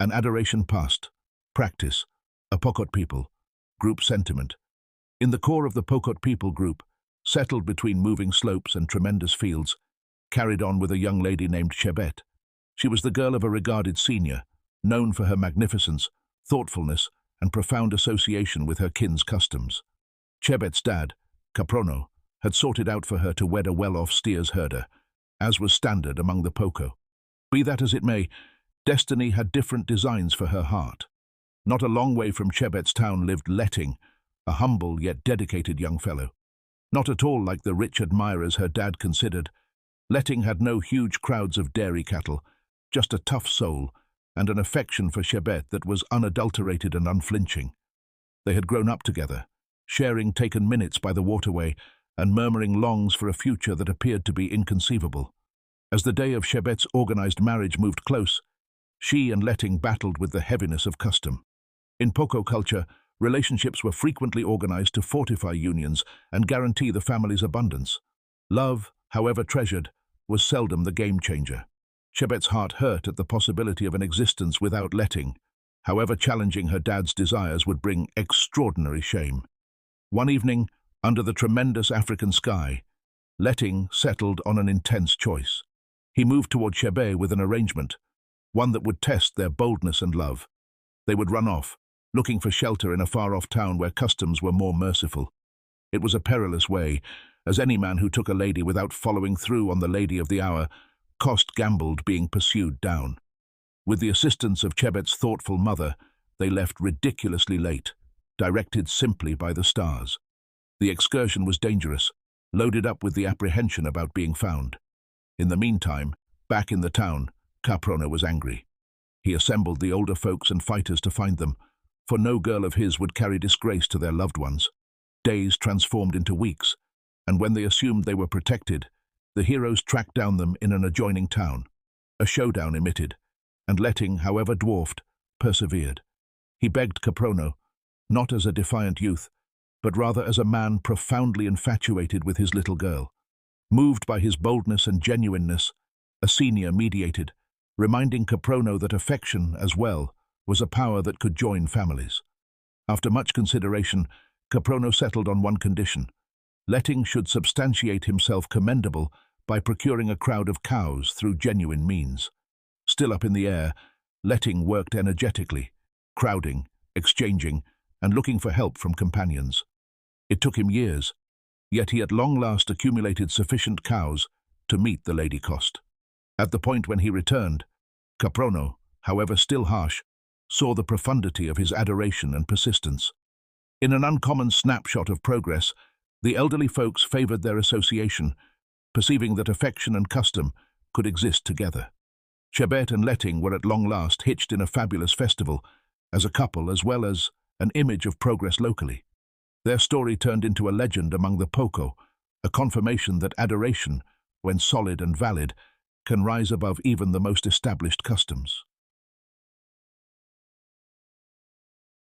An adoration past, practice, a Pokot people, group sentiment. In the core of the Pokot people group, settled between moving slopes and tremendous fields, carried on with a young lady named Chebet. She was the girl of a regarded senior, known for her magnificence, thoughtfulness, and profound association with her kin's customs. Chebet's dad, Caprono, had sorted out for her to wed a well-off steers herder, as was standard among the Poco. Be that as it may, destiny had different designs for her heart. Not a long way from Chebet's town lived Letting, a humble yet dedicated young fellow. Not at all like the rich admirers her dad considered, Letting had no huge crowds of dairy cattle, just a tough soul and an affection for Chebet that was unadulterated and unflinching. They had grown up together, sharing taken minutes by the waterway and murmuring longs for a future that appeared to be inconceivable. As the day of Chebet's organized marriage moved close, she and Letting battled with the heaviness of custom. In Poco culture, relationships were frequently organized to fortify unions and guarantee the family's abundance. Love, however treasured, was seldom the game-changer. Chebet's heart hurt at the possibility of an existence without Letting, however challenging her dad's desires would bring extraordinary shame. One evening, under the tremendous African sky, Letting settled on an intense choice. He moved toward Chebet with an arrangement, one that would test their boldness and love. They would run off, looking for shelter in a far-off town where customs were more merciful. It was a perilous way, as any man who took a lady without following through on the lady of the hour gambled being pursued down. With the assistance of Chebet's thoughtful mother, they left ridiculously late, directed simply by the stars. The excursion was dangerous, loaded up with the apprehension about being found. In the meantime, back in the town, Caprono was angry. He assembled the older folks and fighters to find them, for no girl of his would carry disgrace to their loved ones. Days transformed into weeks, and when they assumed they were protected, the heroes tracked down them in an adjoining town. A showdown emitted, and Letting, however dwarfed, persevered. He begged Caprono, not as a defiant youth, but rather as a man profoundly infatuated with his little girl. Moved by his boldness and genuineness, a senior mediated, reminding Caprono that affection, as well, was a power that could join families. After much consideration, Caprono settled on one condition. Letting should substantiate himself commendable by procuring a crowd of cows through genuine means. Still up in the air, Letting worked energetically, crowding, exchanging, and looking for help from companions. It took him years, yet he at long last accumulated sufficient cows to meet the lady cost. At the point when he returned, Caprono, however still harsh, saw the profundity of his adoration and persistence. In an uncommon snapshot of progress, the elderly folks favored their association, perceiving that affection and custom could exist together. Chebet and Letting were at long last hitched in a fabulous festival, as a couple as well as an image of progress locally. Their story turned into a legend among the Poco, a confirmation that adoration, when solid and valid, can rise above even the most established customs.